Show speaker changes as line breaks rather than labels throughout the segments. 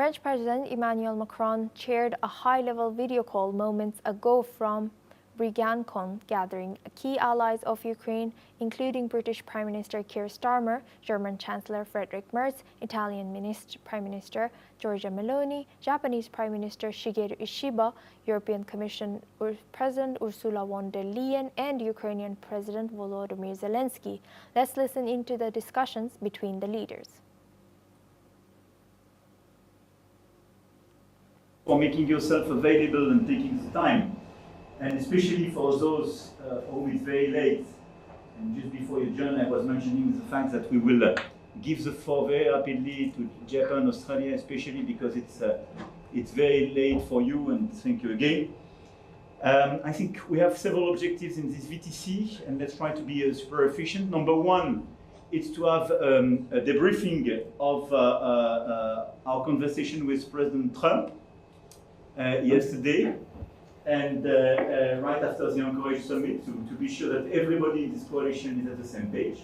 French President Emmanuel Macron chaired a high-level video call moments ago from Bregançon, gathering key allies of Ukraine, including British Prime Minister Keir Starmer, German Chancellor Friedrich Merz, Italian Prime Minister Giorgia Meloni, Japanese Prime Minister Shigeru Ishiba, European Commission President Ursula von der Leyen, and Ukrainian President Volodymyr Zelenskiy. Let's listen into the discussions between the leaders.
For making yourself available and taking the time, and especially for those whom it's very late. And just before your journey, I was mentioning the fact that we will give the floor very rapidly to Japan, Australia, especially because it's very late for you, and thank you again. I think we have several objectives in this VTC, and let's try to be super efficient. Number one, it's to have a debriefing of our conversation with President Trump yesterday, and right after the Anchorage summit, to be sure that everybody in this coalition is at the same page.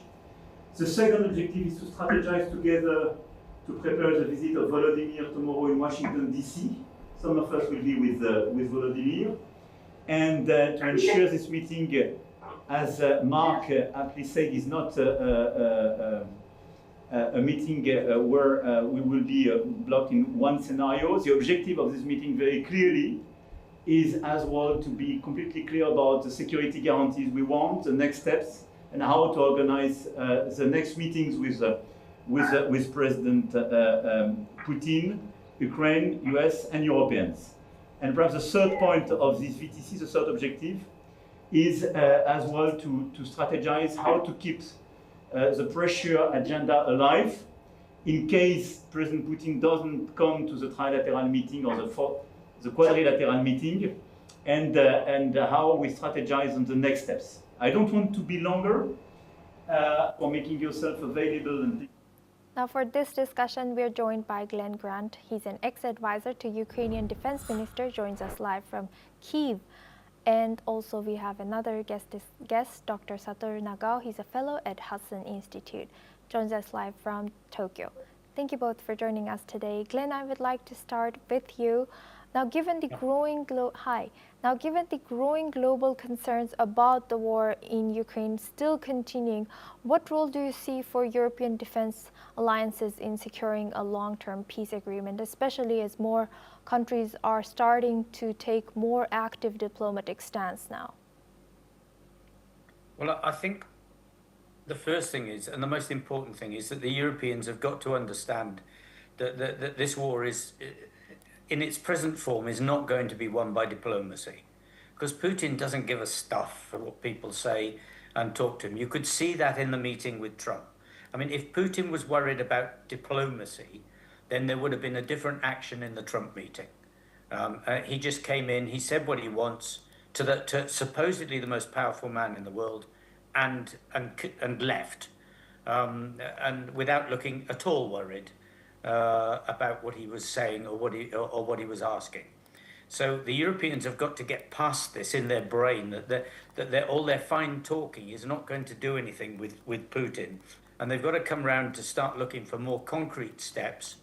The second objective is to strategize together to prepare the visit of Volodymyr tomorrow in Washington, D.C. Some of us will be with Volodymyr, and to ensure this meeting, as Mark aptly said, is not a meeting where we will be blocked in one scenario. The objective of this meeting very clearly is as well to be completely clear about the security guarantees we want, the next steps, and how to organize the next meetings with President Putin, Ukraine, US, and Europeans. And perhaps the third point of this VTC, the third objective, is as well to strategize how to keep the pressure agenda alive in case President Putin doesn't come to the trilateral meeting or the quadrilateral meeting, and how we strategize on the next steps. I don't want to be longer for making yourself available.
Now for this discussion, we're joined by Glenn Grant. He's an ex-advisor to Ukrainian Defense Minister, joins us live from Kyiv. And also we have another guest, Dr. Satoru Nagao. He's a fellow at Hudson Institute, joins us live from Tokyo. Thank you both for joining us today. Glenn, I would like to start with you. Now, given the growing global concerns about the war in Ukraine still continuing, what role do you see for European defense alliances in securing a long-term peace agreement, especially as more countries are starting to take more active diplomatic stance now?
Well, I think the first thing is, and the most important thing is, that the Europeans have got to understand that this war is, in its present form, is not going to be won by diplomacy, because Putin doesn't give a stuff for what people say and talk to him. You could see that in the meeting with Trump. I mean, if Putin was worried about diplomacy, then there would have been a different action in the Trump meeting. He just came in, he said what he wants to supposedly the most powerful man in the world, and left, and without looking at all worried about what he was saying or what he was asking. So the Europeans have got to get past this in their brain, that all their fine talking is not going to do anything with Putin, and they've got to come round to start looking for more concrete steps.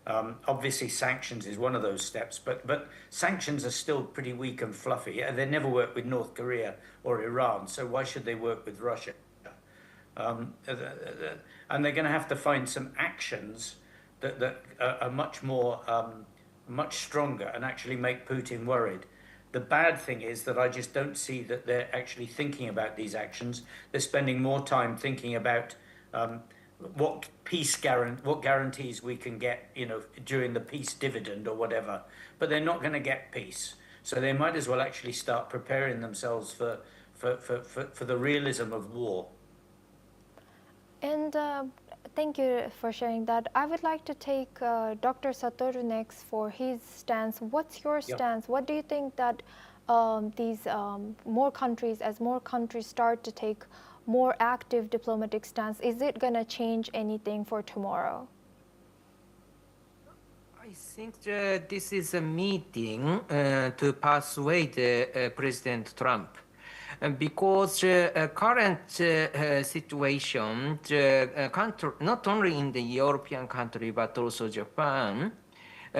Obviously sanctions is one of those steps, but sanctions are still pretty weak and fluffy. They never work with North Korea or Iran, so why should they work with Russia? And they're going to have to find some actions that are much more, much stronger and actually make Putin worried. The bad thing is that I just don't see that they're actually thinking about these actions. They're spending more time thinking about what guarantees we can get, during the peace dividend or whatever. But they're not going to get peace, so they might as well actually start preparing themselves for the realism of war.
And thank you for sharing that. I would like to take Dr. Satoru next for his stance. What's your stance? Yep. What do you think that as more countries start to take more active diplomatic stance, is it going to change anything for tomorrow?
I think this is a meeting to persuade President Trump. Because current situation, not only in the European country but also Japan,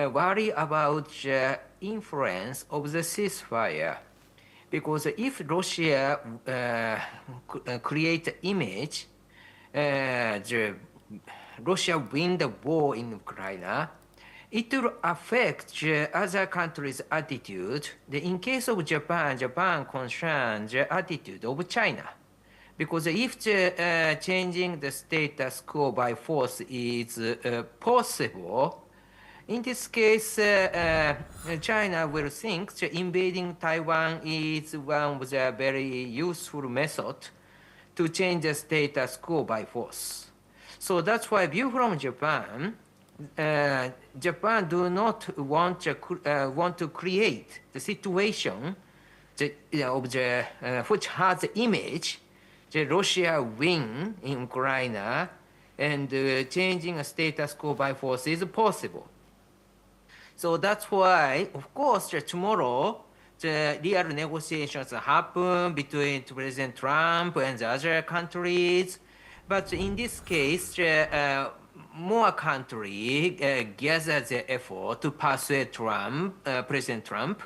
worry about the influence of the ceasefire. Because if Russia create image, Russia win the war in Ukraine, it will affect other countries' attitude. In case of Japan, Japan concerns the attitude of China. Because if changing the status quo by force is possible, in this case, China will think that invading Taiwan is one of the very useful methods to change the status quo by force. So that's why view from Japan, Japan do not want to create the situation of the which has the image that Russia win in Ukraine and changing a status quo by force is possible. So that's why, of course, tomorrow the real negotiations happen between President Trump and the other countries. But in this case, more countries gather the effort to persuade President Trump,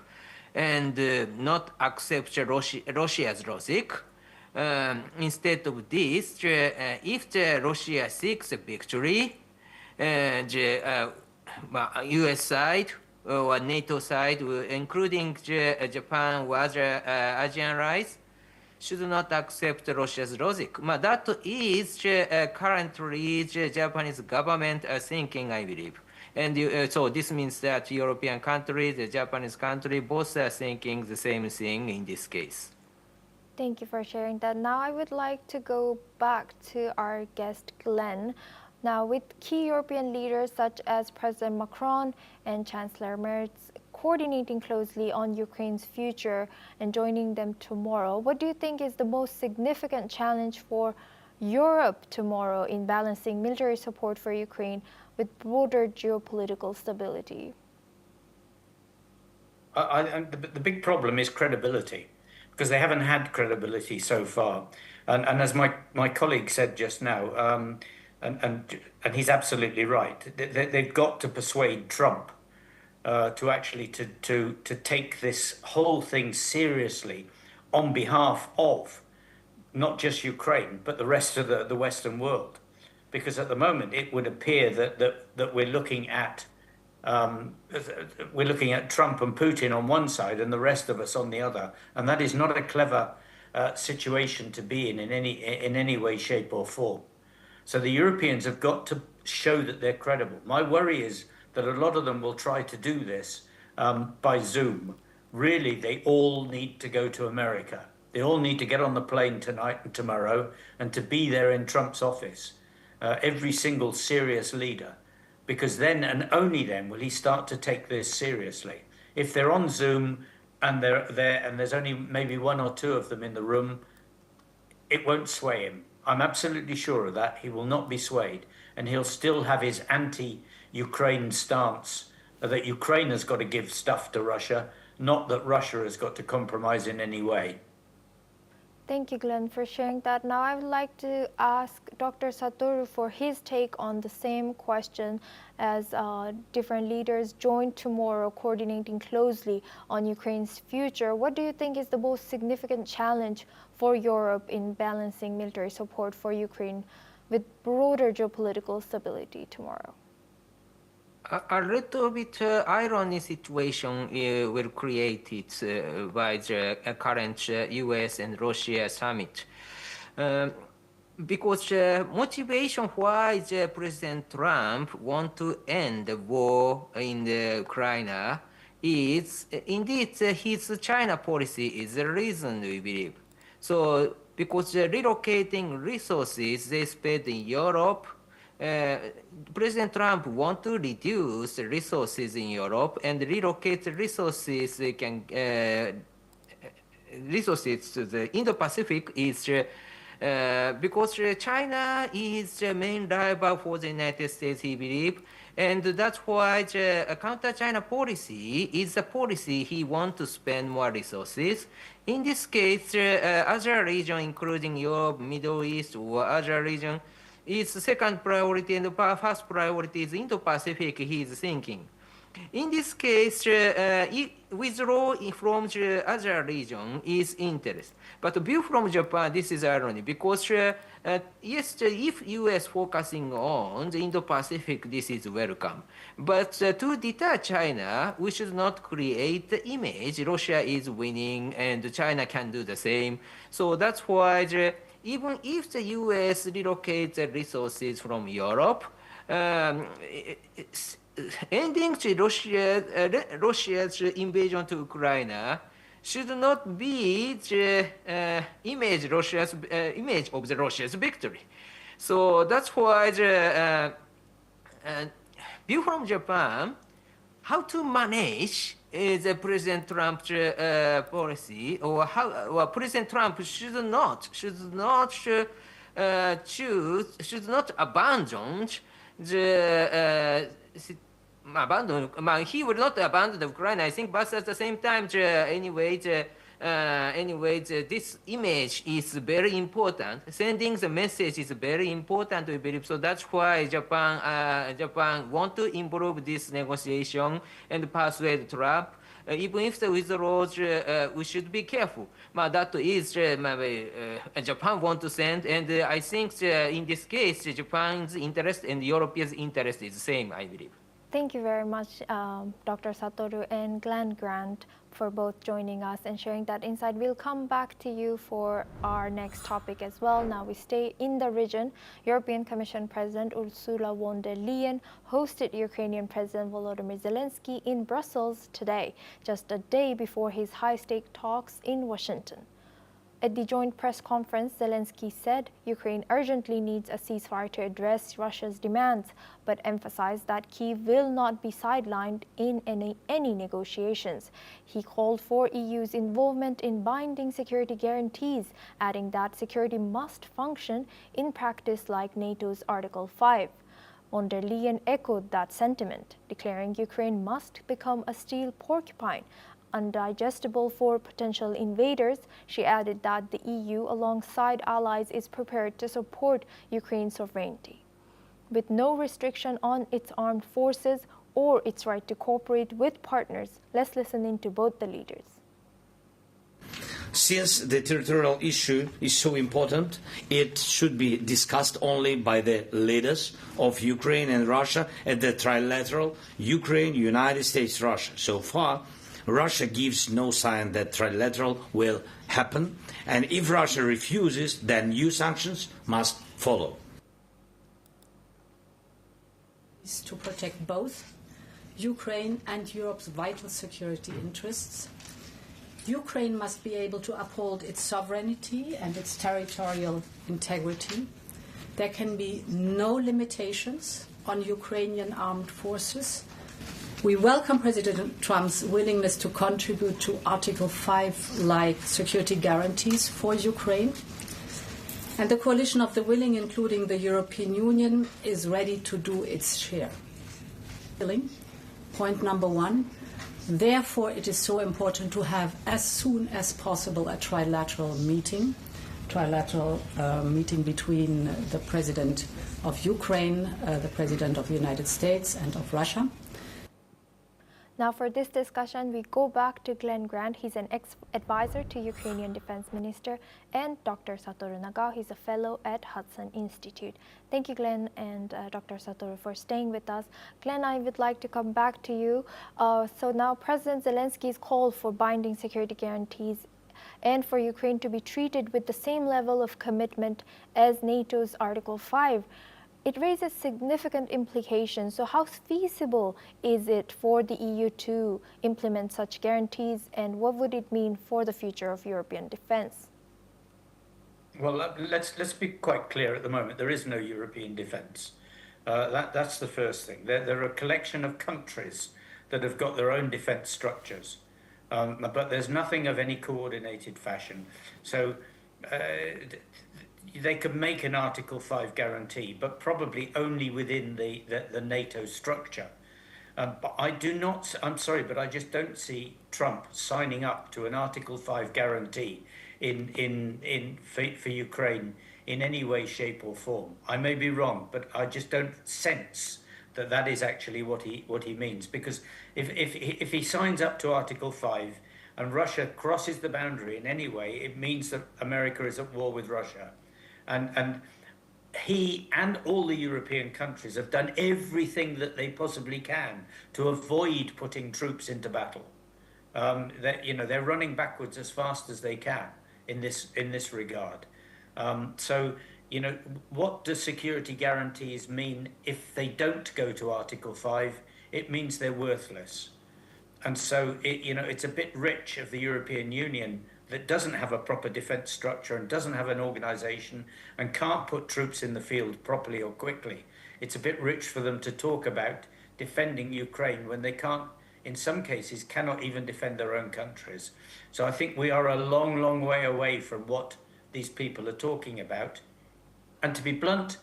and not accept Russia's logic. Instead of this, if Russia seeks a victory, the US side or NATO side, including Japan or other Asian allies, should not accept Russia's logic. That is currently the Japanese government are thinking, I believe. And so this means that European countries, the Japanese country, both are thinking the same thing in this case.
Thank you for sharing that. Now I would like to go back to our guest, Glenn. Now, with key European leaders such as President Macron and Chancellor Merz coordinating closely on Ukraine's future and joining them tomorrow, what do you think is the most significant challenge for Europe tomorrow in balancing military support for Ukraine with broader geopolitical stability?
The big problem is credibility, because they haven't had credibility so far. And as my colleague said just now, and he's absolutely right, they've got to persuade Trump to actually to take this whole thing seriously on behalf of not just Ukraine, but the rest of the Western world. Because at the moment, it would appear that we're looking at Trump and Putin on one side and the rest of us on the other, and that is not a clever situation to be in any way, shape, or form. So the Europeans have got to show that they're credible. My worry is that a lot of them will try to do this by Zoom. Really, they all need to go to America. They all need to get on the plane tonight and tomorrow and to be there in Trump's office, every single serious leader, because then and only then will he start to take this seriously. If they're on Zoom and they're there and there's only maybe one or two of them in the room, it won't sway him. I'm absolutely sure of that. He will not be swayed, and he'll still have his anti-Ukraine stance that Ukraine has got to give stuff to Russia, not that Russia has got to compromise in any way.
Thank you, Glenn, for sharing that. Now I would like to ask Dr. Satoru for his take on the same question as different leaders join tomorrow coordinating closely on Ukraine's future. What do you think is the most significant challenge for Europe in balancing military support for Ukraine with broader geopolitical stability tomorrow?
A little bit irony situation will created by the current US and Russia summit. Because motivation why the President Trump want to end the war in Ukraine is indeed his China policy is the reason, we believe. So because relocating resources they spend in Europe, President Trump wants to reduce resources in Europe and relocate resources resources to the Indo-Pacific is because China is the main rival for the United States, he believes, and that's why the counter-China policy is a policy he wants to spend more resources. In this case, other region, including Europe, Middle East, or other region, is second priority, and first priority is Indo-Pacific, he is thinking. In this case, withdrawal from the other region is interest. But view from Japan, this is irony because yes, if U.S. focusing on the Indo-Pacific, this is welcome. But to deter China, we should not create the image Russia is winning and China can do the same. So that's why even if the U.S. relocates the resources from Europe, ending Russia's invasion to Ukraine should not be the image of the Russia's victory. So that's why the view from Japan, how to manage the President Trump's policy, or how President Trump should not abandon the he will not abandon Ukraine, I think, but at the same time, this image is very important. Sending the message is very important, we believe. So that's why Japan want to improve this negotiation and persuade Trump. Even if the withdrawals, we should be careful. That is Japan want to send, and I think in this case, Japan's interest and Europeans' interest is the same, I believe.
Thank you very much, Dr. Satoru and Glenn Grant, for both joining us and sharing that insight. We'll come back to you for our next topic as well. Now we stay in the region. European Commission President Ursula von der Leyen hosted Ukrainian President Volodymyr Zelensky in Brussels today, just a day before his high-stake talks in Washington. At the joint press conference, Zelensky said Ukraine urgently needs a ceasefire to address Russia's demands, but emphasized that Kyiv will not be sidelined in any negotiations. He called for EU's involvement in binding security guarantees, adding that security must function in practice like NATO's Article 5. Von der Leyen echoed that sentiment, declaring Ukraine must become a steel porcupine, undigestible for potential invaders. She added that the EU, alongside allies, is prepared to support Ukraine's sovereignty, with no restriction on its armed forces or its right to cooperate with partners. Let's listen in to both the leaders.
Since the territorial issue is so important, it should be discussed only by the leaders of Ukraine and Russia at the trilateral Ukraine, United States, Russia. So far, Russia gives no sign that trilateral will happen, and if Russia refuses, then new sanctions must follow.
Is to protect both Ukraine and Europe's vital security interests. Ukraine must be able to uphold its sovereignty and its territorial integrity. There can be no limitations on Ukrainian armed forces. We welcome President Trump's willingness to contribute to Article 5-like security guarantees for Ukraine. And the coalition of the willing, including the European Union, is ready to do its share. Point number one. Therefore, it is so important to have as soon as possible a trilateral meeting between the President of Ukraine, the President of the United States, and of Russia.
Now for this discussion, we go back to Glenn Grant. He's an ex-advisor to Ukrainian Defense Minister, and Dr. Satoru Nagao. He's a fellow at Hudson Institute. Thank you, Glenn and Dr. Satoru, for staying with us. Glenn, I would like to come back to you. So now President Zelensky's call for binding security guarantees and for Ukraine to be treated with the same level of commitment as NATO's Article 5. It raises significant implications. So how feasible is it for the EU to implement such guarantees, and what would it mean for the future of European defense?
Well, let's be quite clear at the moment. There is no European defense. That's the first thing. There are a collection of countries that have got their own defense structures, but there's nothing of any coordinated fashion. So they could make an Article 5 guarantee, but probably only within the NATO structure. But I'm sorry, but I just don't see Trump signing up to an Article 5 guarantee for Ukraine in any way, shape or form. I may be wrong, but I just don't sense that is actually what he means. Because if he signs up to Article 5 and Russia crosses the boundary in any way, it means that America is at war with Russia. And he and all the European countries have done everything that they possibly can to avoid putting troops into battle. They're running backwards as fast as they can in this regard. So, what do security guarantees mean if they don't go to Article 5? It means they're worthless. And so, it's a bit rich of the European Union that doesn't have a proper defence structure and doesn't have an organisation and can't put troops in the field properly or quickly. It's a bit rich for them to talk about defending Ukraine when they can't, in some cases, cannot even defend their own countries. So I think we are a long, long way away from what these people are talking about. And to be blunt,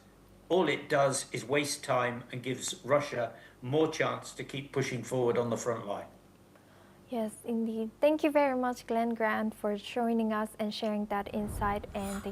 all it does is waste time and gives Russia more chance to keep pushing forward on the front line.
Yes, indeed. Thank you very much, Glenn Grant, for joining us and sharing that insight. And thank